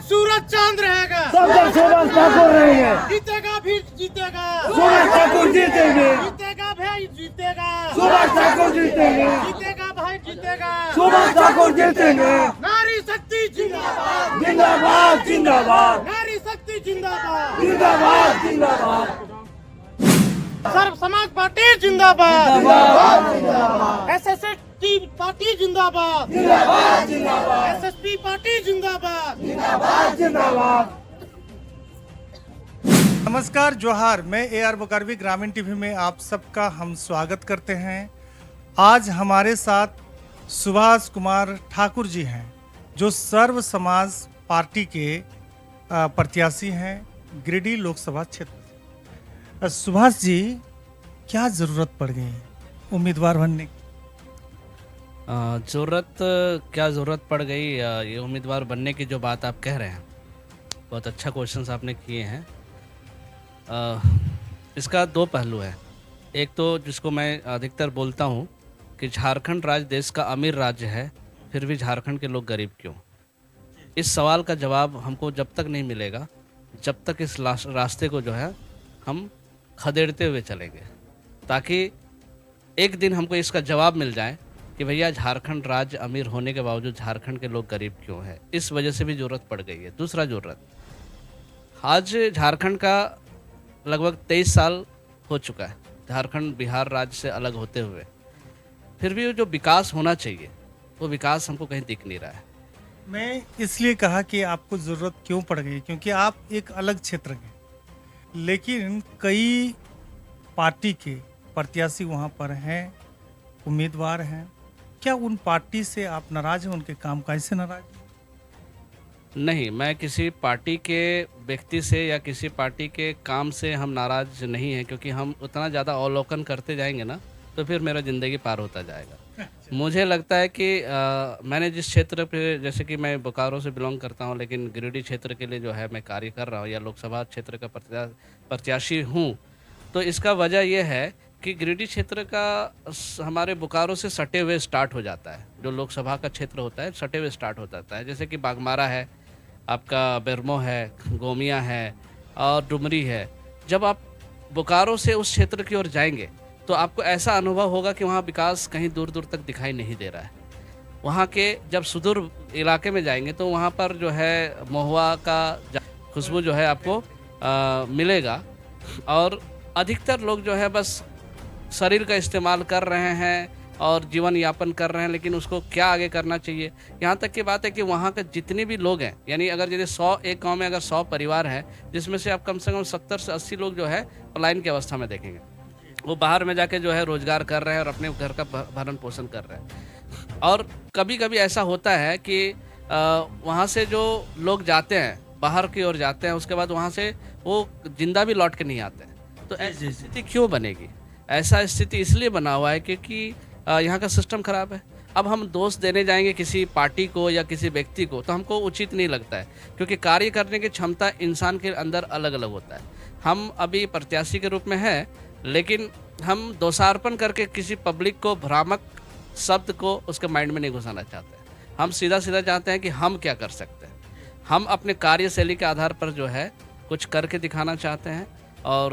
सूरज चांद रहेगा, सरदार सुभाष ठाकुर रहेंगे, जीतेगा भी जीतेगा, सुभाष ठाकुर जीतेंगे, जीतेगा भाई जीतेगा, सुभाष ठाकुर जीतेंगे, जीतेगा भाई जीतेगा, सुभाष ठाकुर जीतेंगे। नारी शक्ति जिंदाबाद, जिंदाबाद जिंदाबाद नारी शक्ति जिंदाबाद, जिंदाबाद जिंदाबाद सर्व समाज पार्टी जिंदाबाद, एसएसटी पार्टी जिंदाबाद, एसएसपी पार्टी जिंदाबाद। जिंदाबाद। नमस्कार, जोहार। मैं AR बुकारवी ग्रामीण टीवी में आप सबका हम स्वागत करते हैं। आज हमारे साथ सुभाष कुमार ठाकुर जी हैं, जो सर्व समाज पार्टी के प्रत्याशी हैं गिरिडीह लोकसभा क्षेत्र। सुभाष जी, क्या ज़रूरत पड़ गई उम्मीदवार बनने की? ज़रूरत पड़ गई ये उम्मीदवार बनने की जो बात आप कह रहे हैं, बहुत अच्छा क्वेश्चन आपने किए हैं। इसका दो पहलू है। एक तो जिसको मैं अधिकतर बोलता हूँ कि झारखंड राज्य देश का अमीर राज्य है, फिर भी झारखंड के लोग गरीब क्यों? इस सवाल का जवाब हमको जब तक नहीं मिलेगा, जब तक इस रास्ते को जो है हम खदेड़ते हुए चलेंगे, ताकि एक दिन हमको इसका जवाब मिल जाए कि भैया झारखंड राज्य अमीर होने के बावजूद झारखंड के लोग गरीब क्यों हैं। इस वजह से भी ज़रूरत पड़ गई है। दूसरा ज़रूरत, आज झारखंड का लगभग 23 साल हो चुका है झारखंड बिहार राज्य से अलग होते हुए, फिर भी जो विकास होना चाहिए वो विकास हमको कहीं दिख नहीं रहा है। मैं इसलिए कहा कि आपको ज़रूरत क्यों पड़ गई, क्योंकि आप एक अलग क्षेत्र के, लेकिन कई पार्टी के प्रत्याशी वहाँ पर हैं, उम्मीदवार हैं। क्या उन पार्टी से आप नाराज हैं? उनके कामकाज से नाराज हैं? नहीं, मैं किसी पार्टी के व्यक्ति से या किसी पार्टी के काम से हम नाराज नहीं हैं, क्योंकि हम उतना ज़्यादा अवलोकन करते जाएंगे ना तो फिर मेरा ज़िंदगी पार होता जाएगा। मुझे लगता है कि मैंने जिस क्षेत्र पे, जैसे कि मैं बोकारो से बिलोंग करता हूं, लेकिन गिरिडीह क्षेत्र के लिए जो है मैं कार्य कर रहा हूं या लोकसभा क्षेत्र का प्रत्याशी हूं, तो इसका वजह यह है कि गिरिडीह क्षेत्र का हमारे बोकारो से सटे हुए स्टार्ट हो जाता है। जो लोकसभा का क्षेत्र होता है सटे हुए स्टार्ट हो जाता है, जैसे कि बागमारा है, आपका बेरमो है, गोमिया है और डुमरी है। जब आप बोकारो से उस क्षेत्र की ओर जाएंगे तो आपको ऐसा अनुभव होगा कि वहाँ विकास कहीं दूर दूर तक दिखाई नहीं दे रहा है। वहाँ के जब सुदूर इलाके में जाएंगे तो वहाँ पर जो है महुआ का खुशबू जो है आपको मिलेगा, और अधिकतर लोग जो है बस शरीर का इस्तेमाल कर रहे हैं और जीवन यापन कर रहे हैं, लेकिन उसको क्या आगे करना चाहिए। यहाँ तक की बात है कि वहाँ के जितने भी लोग हैं, यानी अगर जैसे 100 एक गाँव में अगर 100 परिवार है, जिसमें से आप कम से कम 70 से 80 लोग जो है पलायन की अवस्था में देखेंगे। वो बाहर में जाके जो है रोजगार कर रहे हैं और अपने घर का भरण पोषण कर रहे हैं। और कभी कभी ऐसा होता है कि वहाँ से जो लोग जाते हैं, बाहर की ओर जाते हैं, उसके बाद वहाँ से वो जिंदा भी लौट के नहीं आते हैं। तो ऐसी स्थिति क्यों बनेगी? ऐसा स्थिति इसलिए बना हुआ है क्योंकि यहाँ का सिस्टम खराब है। अब हम दोष देने जाएंगे किसी पार्टी को या किसी व्यक्ति को तो हमको उचित नहीं लगता है, क्योंकि कार्य करने की क्षमता इंसान के अंदर अलग अलग होता है। हम अभी प्रत्याशी के रूप में हैं, लेकिन हम दोषारोपण करके किसी पब्लिक को भ्रामक शब्द को उसके माइंड में नहीं घुसाना चाहते। हम सीधा सीधा चाहते हैं कि हम क्या कर सकते हैं। हम अपने कार्यशैली के आधार पर जो है कुछ करके दिखाना चाहते हैं और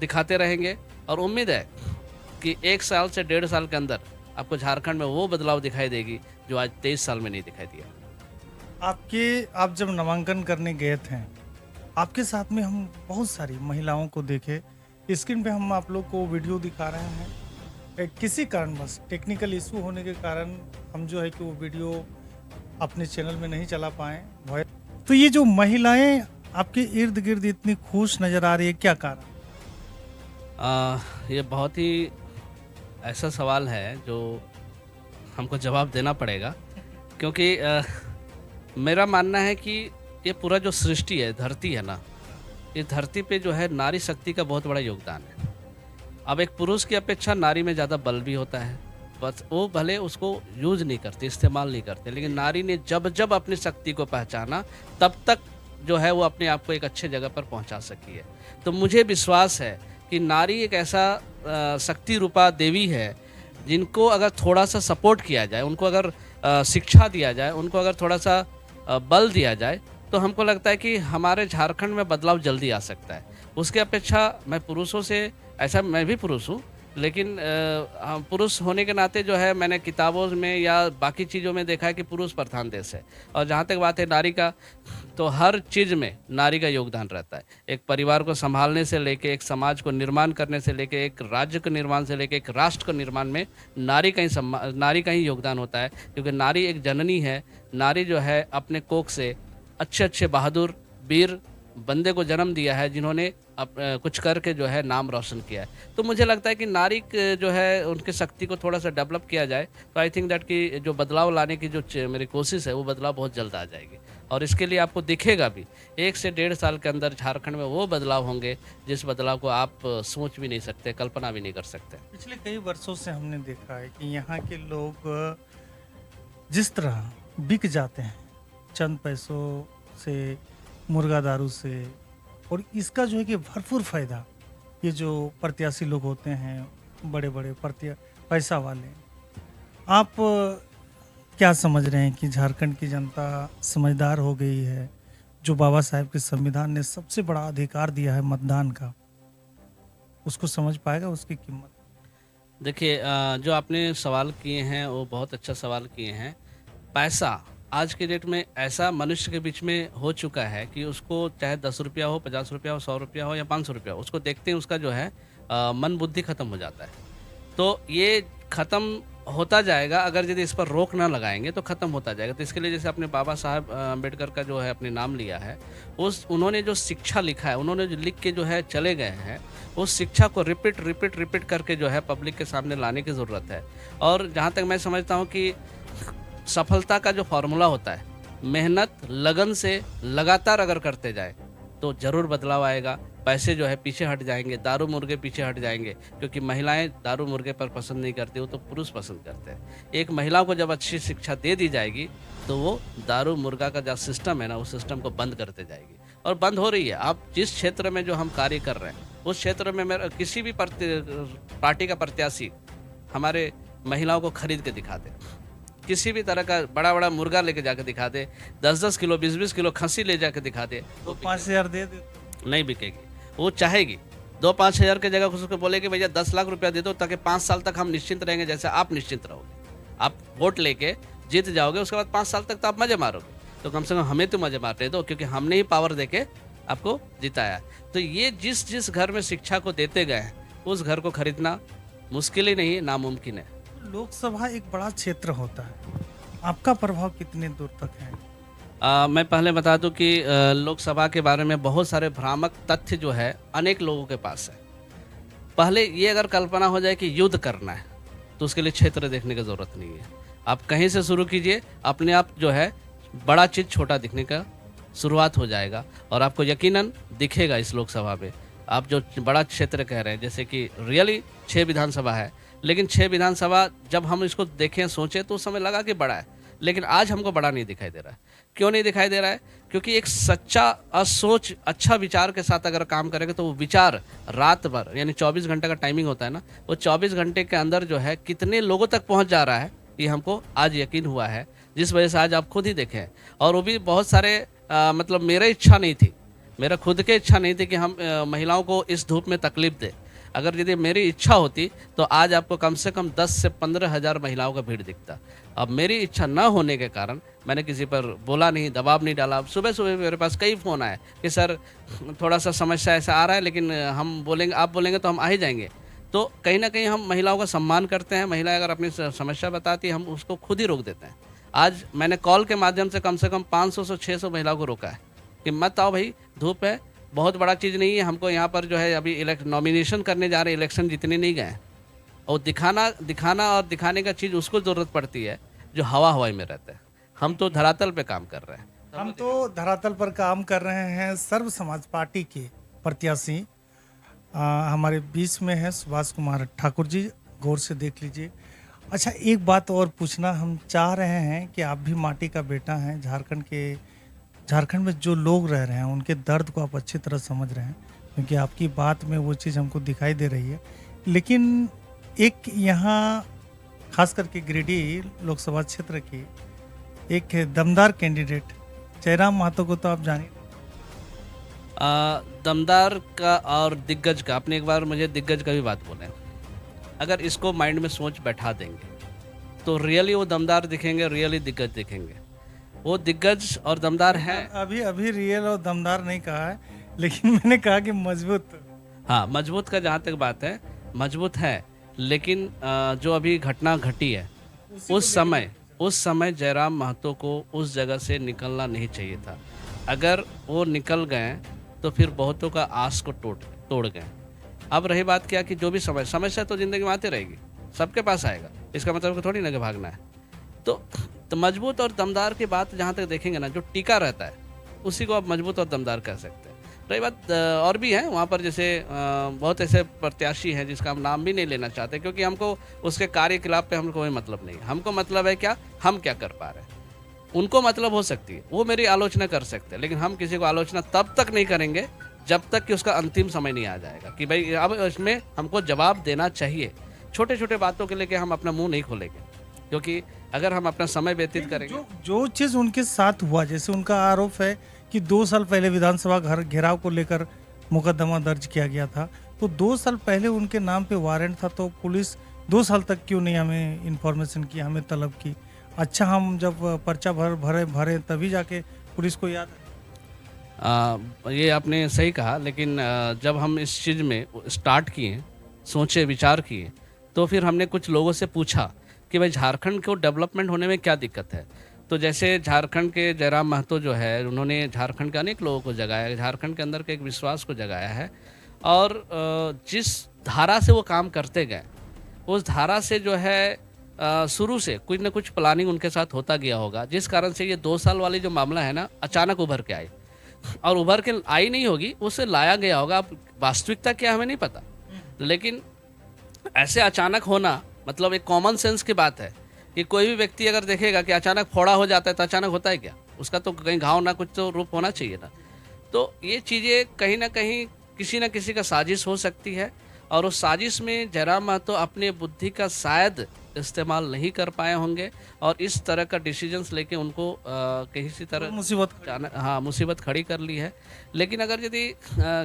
दिखाते रहेंगे, और उम्मीद है कि 1 साल से 1.5 साल के अंदर आपको झारखंड में वो बदलाव दिखाई देगी जो आज 23 साल में नहीं दिखाई दिया। आप जब नामांकन करने गए थे, आपके साथ में हम बहुत सारी महिलाओं को देखे। स्क्रीन पे हम आप लोग को वीडियो दिखा रहे हैं। किसी कारणवश टेक्निकल इशू होने के कारण हम जो है कि वो वीडियो अपने चैनल में नहीं चला पाए। तो ये जो महिलाएं आपके इर्द गिर्द इतनी खुश नज़र आ रही है, क्या कारण? ये बहुत ही ऐसा सवाल है जो हमको जवाब देना पड़ेगा, क्योंकि मेरा मानना है कि ये पूरा जो सृष्टि है, धरती है ना, इस धरती पे जो है नारी शक्ति का बहुत बड़ा योगदान है। अब एक पुरुष की अपेक्षा नारी में ज़्यादा बल भी होता है, बस वो भले उसको यूज नहीं करते, इस्तेमाल नहीं करते, लेकिन नारी ने जब जब अपनी शक्ति को पहचाना तब तक जो है वो अपने आप को एक अच्छे जगह पर पहुंचा सकी है। तो मुझे विश्वास है कि नारी एक ऐसा शक्ति रूपा देवी है जिनको अगर थोड़ा सा सपोर्ट किया जाए, उनको अगर शिक्षा दिया जाए, उनको अगर थोड़ा सा बल दिया जाए, तो हमको लगता है कि हमारे झारखंड में बदलाव जल्दी आ सकता है। उसके अपेक्षा मैं पुरुषों से, ऐसा मैं भी पुरुष हूँ, लेकिन पुरुष होने के नाते जो है मैंने किताबों में या बाकी चीज़ों में देखा है कि पुरुष प्रधान देश है। और जहाँ तक बात है नारी का, तो हर चीज़ में नारी का योगदान रहता है। एक परिवार को संभालने से लेके, एक समाज को निर्माण करने से लेके, एक राज्य के निर्माण से लेके, एक राष्ट्र के निर्माण में नारी का ही योगदान होता है। क्योंकि नारी एक जननी है। नारी जो है अपने कोख से अच्छे अच्छे बहादुर वीर बंदे को जन्म दिया है, जिन्होंने कुछ करके जो है नाम रोशन किया है। तो मुझे लगता है कि नारी जो है उनकी शक्ति को थोड़ा सा डेवलप किया जाए, तो आई थिंक दैट कि जो बदलाव लाने की जो मेरी कोशिश है, वो बदलाव बहुत जल्द आ जाएगी। और इसके लिए आपको दिखेगा भी 1 से 1.5 साल के अंदर झारखंड में वो बदलाव होंगे जिस बदलाव को आप सोच भी नहीं सकते, कल्पना भी नहीं कर सकते। पिछले कई वर्षों से हमने देखा है कि यहाँ के लोग जिस तरह बिक जाते हैं चंद पैसों से, मुर्गा दारू से, और इसका जो है कि भरपूर फायदा ये जो प्रत्याशी लोग होते हैं, बड़े बड़े पैसा वाले, आप क्या समझ रहे हैं कि झारखंड की जनता समझदार हो गई है? जो बाबा साहेब के संविधान ने सबसे बड़ा अधिकार दिया है मतदान का, उसको समझ पाएगा उसकी कीमत? देखिए, जो आपने सवाल किए हैं वो बहुत अच्छा सवाल किए हैं। पैसा आज के डेट में ऐसा मनुष्य के बीच में हो चुका है कि उसको चाहे 10 रुपया हो, 50 रुपया हो, 100 रुपया हो या 500 रुपया हो, उसको देखते ही उसका जो है मन बुद्धि खत्म हो जाता है। तो ये खत्म होता जाएगा, अगर यदि इस पर रोक ना लगाएंगे तो ख़त्म होता जाएगा। तो इसके लिए जैसे अपने बाबा साहब अम्बेडकर का जो है अपने नाम लिया है, उन्होंने जो शिक्षा लिखा है, उन्होंने जो लिख के जो है चले गए हैं, उस शिक्षा को रिपीट करके जो है पब्लिक के सामने लाने की ज़रूरत है। और जहाँ तक मैं समझता हूँ कि सफलता का जो फॉर्मूला होता है, मेहनत लगन से लगातार अगर करते जाए तो ज़रूर बदलाव आएगा। पैसे जो है पीछे हट जाएंगे, दारू मुर्गे पीछे हट जाएंगे, क्योंकि महिलाएं दारू मुर्गे पर पसंद नहीं करती, वो तो पुरुष पसंद करते हैं। एक महिला को जब अच्छी शिक्षा दे दी जाएगी तो वो दारू मुर्गा का जो सिस्टम है ना, उस सिस्टम को बंद करते जाएगी, और बंद हो रही है। आप जिस क्षेत्र में जो हम कार्य कर रहे हैं उस क्षेत्र में मेरा किसी भी पार्टी का प्रत्याशी हमारे महिलाओं को खरीद के दिखा दे, किसी भी तरह का बड़ा बड़ा मुर्गा लेके जाके दिखा दे, 10-10 किलो 20-20 किलो खस्सी ले जाके दिखा दे, तो 5,000 दे दे, नहीं बिकेगी। वो चाहेगी 2-5 हज़ार की जगह उसको बोलेगी भैया 10 लाख रुपया दे दो, ताकि 5 साल तक हम निश्चिंत रहेंगे, जैसे आप निश्चिंत रहोगे। आप वोट लेके जीत जाओगे, उसके बाद 5 साल तक तो आप मजे मारोगे, तो कम से कम हमें तो मजे मारने दो, क्योंकि हमने ही पावर देके आपको जिताया। तो ये जिस घर में शिक्षा को देते गए हैं, उस घर को खरीदना मुश्किल ही नहीं, नामुमकिन है। लोकसभा एक बड़ा क्षेत्र होता है, आपका प्रभाव कितने दूर तक है? मैं पहले बता दूं कि लोकसभा के बारे में बहुत सारे भ्रामक तथ्य जो है अनेक लोगों के पास है। पहले ये अगर कल्पना हो जाए कि युद्ध करना है, तो उसके लिए क्षेत्र देखने की ज़रूरत नहीं है। आप कहीं से शुरू कीजिए, अपने आप जो है बड़ा चीज़ छोटा दिखने का शुरुआत हो जाएगा, और आपको यकीनन दिखेगा इस लोकसभा में। आप जो बड़ा क्षेत्र कह रहे हैं, जैसे कि रियली 6 विधानसभा है, लेकिन 6 विधानसभा जब हम इसको देखें सोचें तो उस समय लगा कि बड़ा है, लेकिन आज हमको बड़ा नहीं दिखाई दे रहा है। क्यों नहीं दिखाई दे रहा है? क्योंकि एक सच्चा असोच अच्छा विचार के साथ अगर काम करेंगे तो वो विचार रात भर, यानी 24 घंटे का टाइमिंग होता है ना, वो 24 घंटे के अंदर जो है कितने लोगों तक पहुंच जा रहा है, ये हमको आज यकीन हुआ है, जिस वजह से आज आप खुद ही देखें। और वो भी बहुत सारे मतलब मेरा इच्छा नहीं थी, मेरा खुद के इच्छा नहीं थी कि हम महिलाओं को इस धूप में तकलीफ दें। अगर यदि मेरी इच्छा होती तो आज आपको कम से कम 10 से 15 हज़ार महिलाओं का भीड़ दिखता। अब मेरी इच्छा न होने के कारण मैंने किसी पर बोला नहीं, दबाव नहीं डाला। सुबह सुबह मेरे पास कई फ़ोन आए कि सर थोड़ा सा समस्या ऐसा आ रहा है, लेकिन हम बोलेंगे, आप बोलेंगे तो हम आ ही जाएंगे। तो कहीं ना कहीं हम महिलाओं का सम्मान करते हैं। महिला अगर अपनी समस्या बताती है, हम उसको खुद ही रोक देते हैं। आज मैंने कॉल के माध्यम से कम 500 से 600 महिलाओं को रोका है कि मत आओ भाई, धूप है, बहुत बड़ा चीज़ नहीं है। हमको यहाँ पर जो है अभी नॉमिनेशन करने जा रहे, इलेक्शन जीतने नहीं गए, और दिखाना और दिखाने का चीज़ उसको ज़रूरत पड़ती है जो हवाई में रहता है। हम तो धरातल पे काम कर रहे हैं। हम तो धरातल पर काम कर रहे हैं। सर्व समाज पार्टी के प्रत्याशी हमारे बीच में है सुभाष कुमार ठाकुर जी, गौर से देख लीजिए। अच्छा, एक बात और पूछना हम चाह रहे हैं कि आप भी माटी का बेटा हैं, झारखंड में जो लोग रह रहे हैं उनके दर्द को आप अच्छी तरह समझ रहे हैं, क्योंकि आपकी बात में वो चीज़ हमको दिखाई दे रही है। लेकिन एक यहाँ खास करके गिरिडीह लोकसभा क्षेत्र की एक दमदार कैंडिडेट जयराम महतो को तो आप जानिए। दमदार का और दिग्गज का, आपने एक बार मुझे दिग्गज का भी बात बोले, अगर इसको माइंड में सोच बैठा देंगे तो रियली वो दमदार दिखेंगे, रियली दिग्गज दिखेंगे। वो दिग्गज और दमदार हैं। अभी अभी रियल और दमदार नहीं कहा है, लेकिन मैंने कहा कि मजबूत। हाँ, मजबूत का जहाँ तक बात है, मजबूत है, लेकिन जो अभी घटना घटी है उस समय जयराम महतो को उस जगह से निकलना नहीं चाहिए था। अगर वो निकल गए तो फिर बहुतों का आस को तोड़ गए। अब रही बात क्या कि जो भी समस्या तो ज़िंदगी में आती रहेगी, सबके पास आएगा, इसका मतलब कि थोड़ी ना कि भागना है। तो मजबूत और दमदार की बात जहाँ तक देखेंगे ना, जो टीका रहता है उसी को आप मजबूत और दमदार कह सकते हैं। रही बात और भी है वहाँ पर, जैसे बहुत ऐसे प्रत्याशी हैं जिसका हम नाम भी नहीं लेना चाहते, क्योंकि हमको उसके कार्यकलाप पे हमको कोई मतलब नहीं है। हमको मतलब है क्या, हम क्या कर पा रहे हैं। उनको मतलब हो सकती है, वो मेरी आलोचना कर सकते हैं, लेकिन हम किसी को आलोचना तब तक नहीं करेंगे जब तक कि उसका अंतिम समय नहीं आ जाएगा कि भाई अब इसमें हमको जवाब देना चाहिए। छोटे छोटे बातों के लेके हम अपना मुंह नहीं खोलेंगे, क्योंकि अगर हम अपना समय व्यतीत करेंगे। जो चीज़ उनके साथ हुआ, जैसे उनका आरोप है कि 2 साल पहले विधानसभा घर घेराव को लेकर मुकदमा दर्ज किया गया था, तो 2 साल पहले उनके नाम पे वारंट था, तो पुलिस 2 साल तक क्यों नहीं हमें इन्फॉर्मेशन की, हमें तलब की। अच्छा, हम जब पर्चा भरे तभी जाके पुलिस को याद। ये आपने सही कहा, लेकिन जब हम इस चीज़ में स्टार्ट किए, सोचे, विचार किए, तो फिर हमने कुछ लोगों से पूछा कि भाई झारखंड को डेवलपमेंट होने में क्या दिक्कत है। तो जैसे झारखंड के जयराम महतो जो है, उन्होंने झारखंड के अनेक लोगों को जगाया, झारखंड के अंदर के एक विश्वास को जगाया है, और जिस धारा से वो काम करते गए उस धारा से जो है शुरू से कुछ ना कुछ प्लानिंग उनके साथ होता गया होगा, जिस कारण से ये 2 साल वाली जो मामला है ना, अचानक उभर के आई, और उभर के आई नहीं होगी, उसे लाया गया होगा। अब वास्तविकता क्या हमें नहीं पता, लेकिन ऐसे अचानक होना मतलब एक कॉमन सेंस की बात है कि कोई भी व्यक्ति अगर देखेगा कि अचानक फोड़ा हो जाता है तो अचानक होता है क्या, उसका तो कहीं घाव ना कुछ तो रूप होना चाहिए ना। तो ये चीज़ें कहीं ना कहीं किसी न किसी का साजिश हो सकती है, और उस साजिश में जयराम महतो अपने बुद्धि का शायद इस्तेमाल नहीं कर पाए होंगे, और इस तरह का डिसीजंस लेके उनको किसी तरह मुसीबत खड़ी कर ली है। लेकिन अगर यदि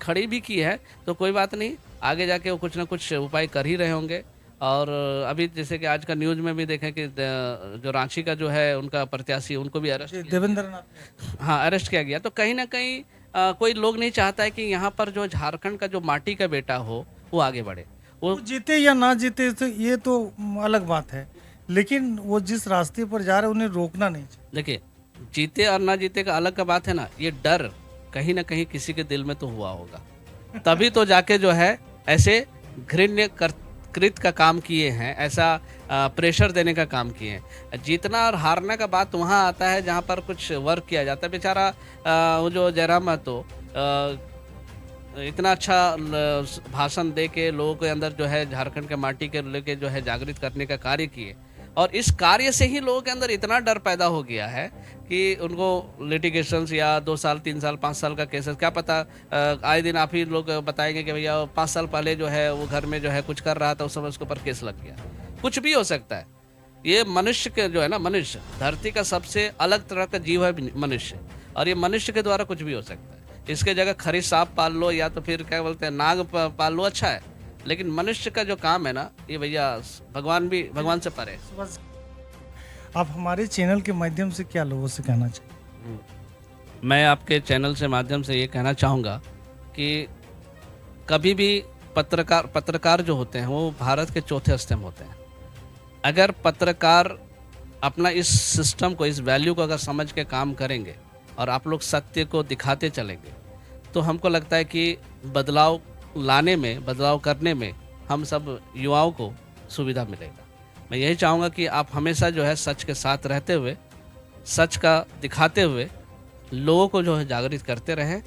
खड़ी भी की है तो कोई बात नहीं, आगे जाके वो कुछ ना कुछ उपाय कर ही रहे होंगे। और अभी जैसे कि आज का न्यूज़ में भी देखें कि जो रांची का जो है उनका प्रत्याशी, उनको भी अरेस्ट, देवेंद्र नाथ, हाँ, अरेस्ट किया गया। तो कहीं ना कहीं कोई लोग नहीं चाहता है कि यहाँ पर जो झारखंड का जो माटी का बेटा हो वो आगे बढ़े। वो जीते या ना जीते तो ये तो अलग बात है, लेकिन वो जिस रास्ते पर जा रहे हैं उन्हें रोकना नहीं चाहिए। देखिए, जीते और ना जीते का अलग का बात है ना, ये डर कहीं ना कहीं किसी के दिल में तो हुआ होगा, तभी तो जाके जो है ऐसे घृण्य कृत का काम किए हैं, ऐसा प्रेशर देने का काम किए हैं। जीतना और हारने का बात वहाँ आता है जहाँ पर कुछ वर्क किया जाता है। बेचारा वो जो जयराम महतो इतना अच्छा भाषण दे के लोगों के अंदर जो है झारखंड के माटी के लेके जो है जागृत करने का कार्य किए, और इस कार्य से ही लोगों के अंदर इतना डर पैदा हो गया है कि उनको लिटिगेशंस या 2 साल 3 साल 5 साल का केसेस, क्या पता आए दिन आप ही लोग बताएंगे कि भैया 5 साल पहले जो है वो घर में जो है कुछ कर रहा था, उस समय उसके ऊपर केस लग गया। कुछ भी हो सकता है। ये मनुष्य के जो है ना, मनुष्य धरती का सबसे अलग तरह का जीव है मनुष्य, और ये मनुष्य के द्वारा कुछ भी हो सकता है। इसके जगह खरी सांप पाल लो या तो फिर क्या बोलते हैं नाग पाल लो, अच्छा है, लेकिन मनुष्य का जो काम है ना, ये भैया भगवान से परे। आप हमारे चैनल के माध्यम से क्या लोगों से कहना चाहिए? मैं आपके चैनल से माध्यम से ये कहना चाहूँगा कि कभी भी पत्रकार जो होते हैं वो भारत के चौथे स्तंभ होते हैं। अगर पत्रकार अपना इस सिस्टम को, इस वैल्यू को अगर समझ के काम करेंगे और आप लोग सत्य को दिखाते चलेंगे, तो हमको लगता है कि बदलाव लाने में, बदलाव करने में हम सब युवाओं को सुविधा मिलेगा। मैं यही चाहूँगा कि आप हमेशा जो है सच के साथ रहते हुए, सच का दिखाते हुए लोगों को जो है जागृत करते रहें।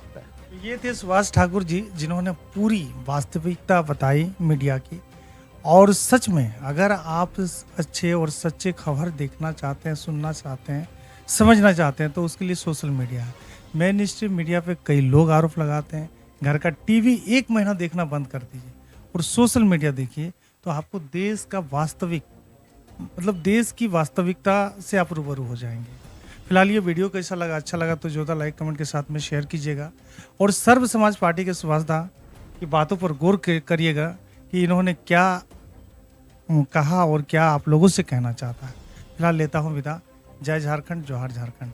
ये थे सुभाष ठाकुर जी, जिन्होंने पूरी वास्तविकता बताई मीडिया की। और सच में अगर आप अच्छे और सच्चे खबर देखना चाहते हैं, सुनना चाहते हैं, समझना चाहते हैं, तो उसके लिए सोशल मीडिया है। मेन स्ट्रीम मीडिया पे कई लोग आरोप लगाते हैं, घर का टीवी 1 महीना देखना बंद कर दीजिए और सोशल मीडिया देखिए, तो आपको देश का वास्तविक, मतलब देश की वास्तविकता से आप रूबरू हो जाएंगे। फिलहाल ये वीडियो कैसा लगा, अच्छा लगा तो जोधा लाइक कमेंट के साथ में शेयर कीजिएगा और सर्व समाज पार्टी के सुभाष दा की बातों पर गौर करिएगा कि इन्होंने क्या कहा और क्या आप लोगों से कहना चाहता है। फिलहाल लेता हूँ विदा। जय झारखंड, जोहार झारखंड।